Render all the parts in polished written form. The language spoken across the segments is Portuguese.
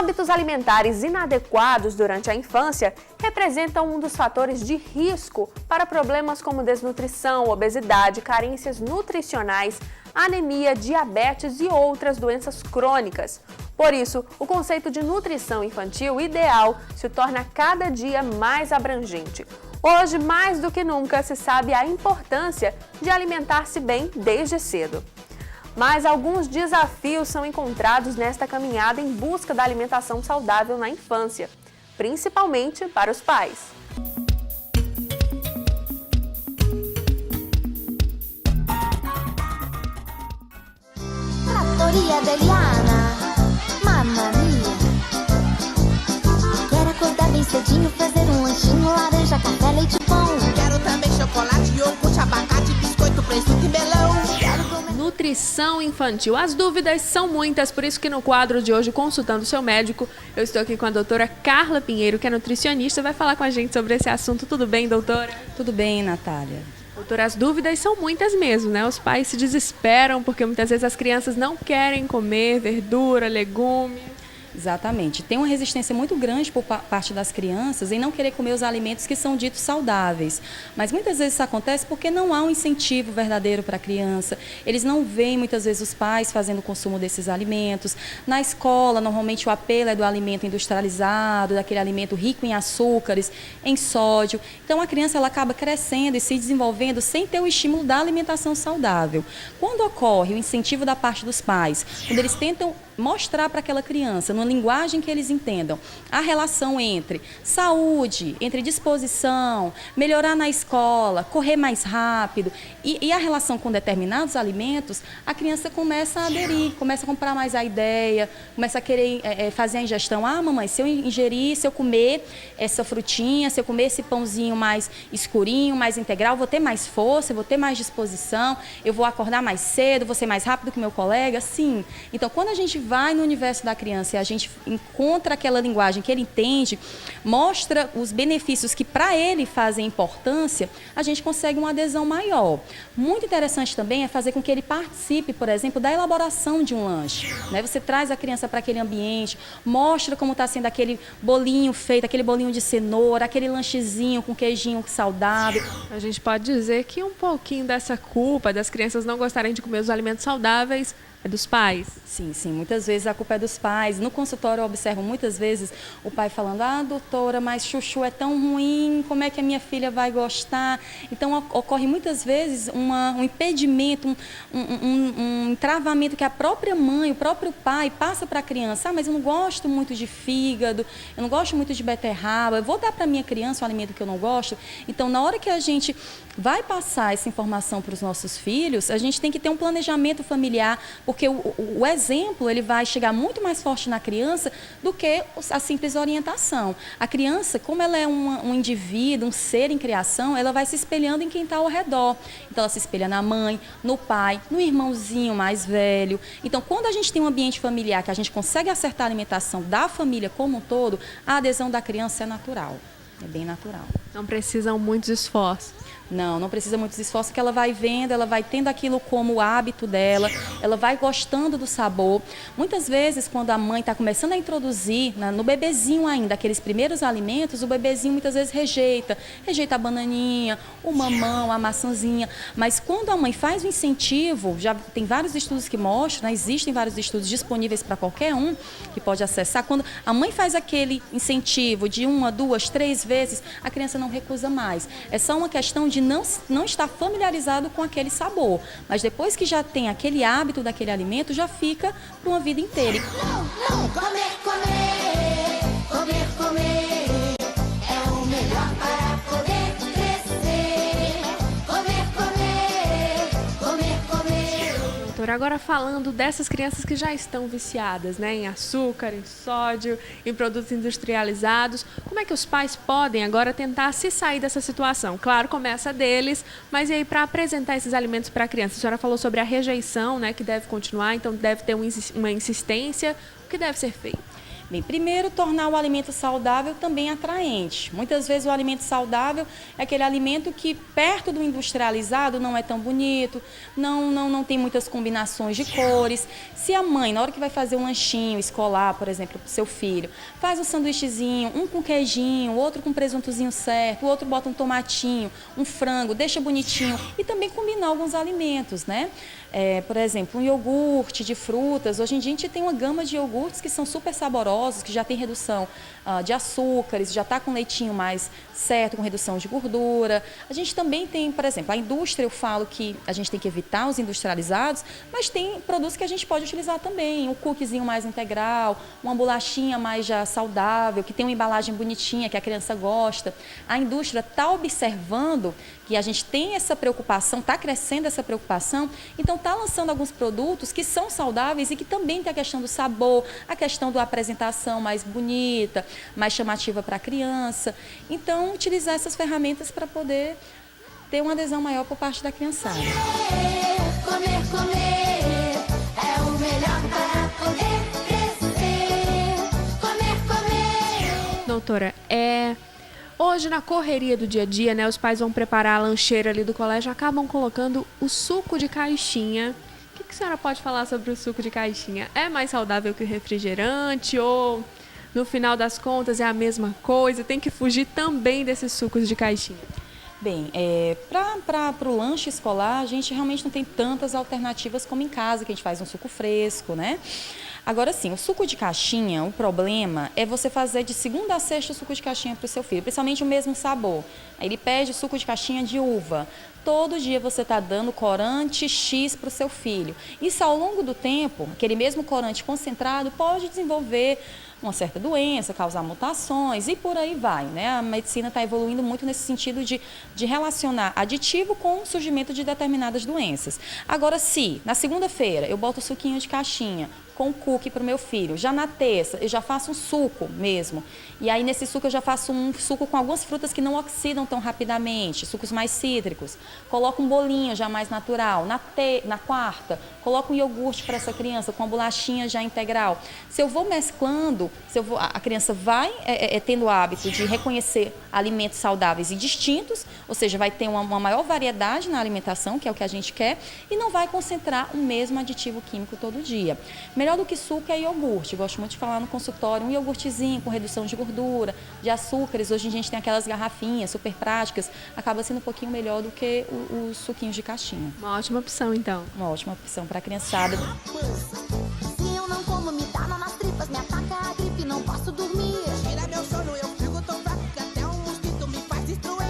Hábitos alimentares inadequados durante a infância representam um dos fatores de risco para problemas como desnutrição, obesidade, carências nutricionais, anemia, diabetes e outras doenças crônicas. Por isso, o conceito de nutrição infantil ideal se torna cada dia mais abrangente. Hoje, mais do que nunca, se sabe a importância de alimentar-se bem desde cedo. Mas alguns desafios são encontrados nesta caminhada em busca da alimentação saudável na infância, principalmente para os pais. Trattoria da Eliana, mamma mia. Quero acordar bem cedinho, fazer um lanchinho, laranja, café, leite e pão. Quero também chocolate, iogurte, abacate, biscoito, presunto e melão. Nutrição infantil. As dúvidas são muitas, por isso que no quadro de hoje, Consultando o Seu Médico, eu estou aqui com a doutora Carla Pinheiro, que é nutricionista, vai falar com a gente sobre esse assunto. Tudo bem, doutora? Tudo bem, Natália. Doutora, as dúvidas são muitas mesmo, né? Os pais se desesperam porque muitas vezes as crianças não querem comer verdura, legume. Exatamente. Tem uma resistência muito grande por parte das crianças em não querer comer os alimentos que são ditos saudáveis. Mas muitas vezes isso acontece porque não há um incentivo verdadeiro para a criança. Eles não veem muitas vezes os pais fazendo o consumo desses alimentos. Na escola, normalmente o apelo é do alimento industrializado, daquele alimento rico em açúcares, em sódio. Então a criança ela acaba crescendo e se desenvolvendo sem ter o estímulo da alimentação saudável. Quando ocorre o incentivo da parte dos pais, quando eles tentam mostrar para aquela criança, numa linguagem que eles entendam, a relação entre saúde, entre disposição, melhorar na escola, correr mais rápido e a relação com determinados alimentos, a criança começa a aderir, começa a comprar mais a ideia, começa a querer fazer a ingestão. Ah, mamãe, se eu ingerir, se eu comer essa frutinha, se eu comer esse pãozinho mais escurinho, mais integral, vou ter mais força, vou ter mais disposição, eu vou acordar mais cedo, vou ser mais rápido que o meu colega. Sim. Então, quando a gente vai no universo da criança e a gente encontra aquela linguagem que ele entende, mostra os benefícios que para ele fazem importância, a gente consegue uma adesão maior. Muito interessante também é fazer com que ele participe, por exemplo, da elaboração de um lanche. Né? Você traz a criança para aquele ambiente, mostra como está sendo aquele bolinho feito, aquele bolinho de cenoura, aquele lanchezinho com queijinho saudável. A gente pode dizer que um pouquinho dessa culpa das crianças não gostarem de comer os alimentos saudáveis é dos pais? Sim, sim. Muitas vezes a culpa é dos pais. No consultório eu observo muitas vezes o pai falando: ah, doutora, mas chuchu é tão ruim, como é que a minha filha vai gostar? Então ocorre muitas vezes um impedimento, um travamento que a própria mãe, o próprio pai passa para a criança. Ah, mas eu não gosto muito de fígado, eu não gosto muito de beterraba, eu vou dar para a minha criança um alimento que eu não gosto. Então, na hora que a gente vai passar essa informação para os nossos filhos, a gente tem que ter um planejamento familiar, porque o exemplo ele vai chegar muito mais forte na criança do que a simples orientação. A criança, como ela é um indivíduo, um ser em criação, ela vai se espelhando em quem está ao redor. Então, ela se espelha na mãe, no pai, no irmãozinho mais velho. Então, quando a gente tem um ambiente familiar que a gente consegue acertar a alimentação da família como um todo, a adesão da criança é natural, é bem natural. Não precisam muitos esforços. Não precisa muitos esforços, que ela vai vendo, ela vai tendo aquilo como hábito dela, ela vai gostando do sabor. Muitas vezes, quando a mãe está começando a introduzir, no bebezinho ainda, aqueles primeiros alimentos, o bebezinho muitas vezes rejeita a bananinha, o mamão, a maçãzinha. Mas quando a mãe faz o incentivo, já tem vários estudos que mostram, né, existem vários estudos disponíveis para qualquer um que pode acessar. Quando a mãe faz aquele incentivo de 1, 2, 3 vezes, a criança não recusa mais. É só uma questão de não estar familiarizado com aquele sabor. Mas depois que já tem aquele hábito daquele alimento, já fica para uma vida inteira. Não, comer, comer, comer, comer, é o melhor para poder crescer. Comer, comer, comer, comer. Doutora, agora falando dessas crianças que já estão viciadas, né, em açúcar, em sódio, em produtos industrializados, como é que os pais podem agora tentar se sair dessa situação? Claro, começa deles, mas e aí para apresentar esses alimentos para a criança? A senhora falou sobre a rejeição, né, que deve continuar, então deve ter uma insistência. O que deve ser feito? Bem, primeiro, tornar o alimento saudável também atraente. Muitas vezes o alimento saudável é aquele alimento que, perto do industrializado, não é tão bonito, não tem muitas combinações de cores. Se a mãe, na hora que vai fazer um lanchinho escolar, por exemplo, para o seu filho, faz um sanduíchezinho, um com queijinho, outro com presuntozinho certo, o outro bota um tomatinho, um frango, deixa bonitinho e também combinar alguns alimentos, né? Por exemplo, um iogurte de frutas. Hoje em dia a gente tem uma gama de iogurtes que são super saborosos, que já tem redução de açúcares, já está com leitinho mais certo, com redução de gordura. A gente também tem, por exemplo, a indústria, eu falo que a gente tem que evitar os industrializados, mas tem produtos que a gente pode utilizar também. Um cookiezinho mais integral, uma bolachinha mais já saudável, que tem uma embalagem bonitinha, que a criança gosta. A indústria está observando que a gente tem essa preocupação, está crescendo essa preocupação, então está lançando alguns produtos que são saudáveis e que também tem a questão do sabor, a questão da apresentação mais bonita, mais chamativa para a criança. Então, utilizar essas ferramentas para poder ter uma adesão maior por parte da criançada. Comer, comer, é o melhor para poder crescer. Comer, comer. Doutora, hoje, na correria do dia a dia, né, os pais vão preparar a lancheira ali do colégio, acabam colocando o suco de caixinha. O que a senhora pode falar sobre o suco de caixinha? É mais saudável que o refrigerante ou, no final das contas, é a mesma coisa? Tem que fugir também desses sucos de caixinha? Bem, para o lanche escolar, a gente realmente não tem tantas alternativas como em casa, que a gente faz um suco fresco, né? Agora sim, o suco de caixinha, o problema é você fazer de segunda a sexta o suco de caixinha para o seu filho, principalmente o mesmo sabor. Aí ele pede suco de caixinha de uva. Todo dia você está dando corante X para o seu filho. Isso, ao longo do tempo, aquele mesmo corante concentrado pode desenvolver uma certa doença, causar mutações e por aí vai, né? A medicina está evoluindo muito nesse sentido de relacionar aditivo com o surgimento de determinadas doenças. Agora, se na segunda-feira eu boto suquinho de caixinha com cookie para o meu filho, já na terça eu já faço um suco mesmo, e aí nesse suco eu já faço um suco com algumas frutas que não oxidam tão rapidamente, sucos mais cítricos, coloco um bolinho já mais natural, na quarta coloco um iogurte para essa criança com uma bolachinha já integral. Se eu vou mesclando, a criança vai tendo o hábito de reconhecer alimentos saudáveis e distintos, ou seja, vai ter uma maior variedade na alimentação, que é o que a gente quer, e não vai concentrar o mesmo aditivo químico todo dia. Melhor do que suco é iogurte. Gosto muito de falar no consultório, um iogurtezinho com redução de gordura, de açúcares. Hoje a gente tem aquelas garrafinhas super práticas, acaba sendo um pouquinho melhor do que os suquinhos de caixinha. Uma ótima opção, então. Uma ótima opção para a criançada. Se eu não como, me dá nó nas tripas, me ataca a gripe, não posso dormir. Tira meu sono, eu fico tão fraco que até um mosquito me faz destruir.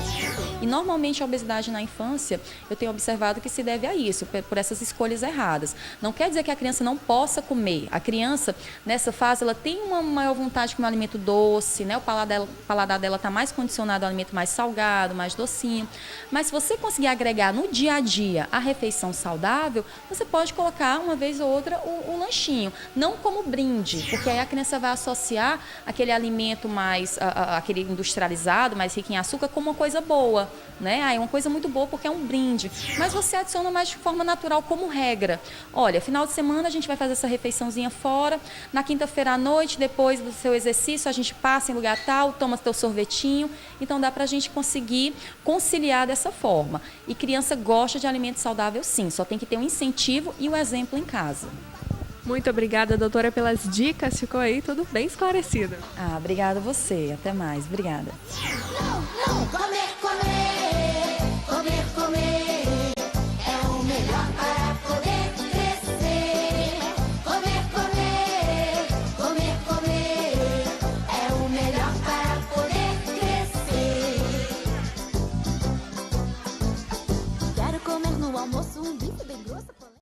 E normalmente a obesidade na infância, eu tenho observado que se deve a isso, por essas escolhas erradas. Não quer dizer que a criança não possa comer. A criança, nessa fase, ela tem uma maior vontade de comer um alimento doce, né? O paladar dela está mais condicionado ao alimento mais salgado, mais docinho. Mas se você conseguir agregar no dia a dia a refeição saudável, você pode colocar uma vez ou outra o lanchinho. Não como brinde, porque aí a criança vai associar aquele alimento mais, aquele industrializado, mais rico em açúcar, como uma coisa boa. Né? É uma coisa muito boa porque é um brinde, mas você adiciona mais de forma natural como regra. Olha, final de semana a gente vai fazer essa refeiçãozinha fora, na quinta-feira à noite, depois do seu exercício, a gente passa em lugar tal, toma seu sorvetinho, então dá pra gente conseguir conciliar dessa forma. E criança gosta de alimento saudável sim, só tem que ter um incentivo e o exemplo em casa. Muito obrigada, doutora, pelas dicas. Ficou aí tudo bem esclarecido. Obrigada a você. Até mais. Obrigada. Não, comer, comer, comer, comer, é o melhor para poder crescer. Comer, comer, comer, comer, é o melhor para poder crescer. Quero comer no almoço um bife bem grosso.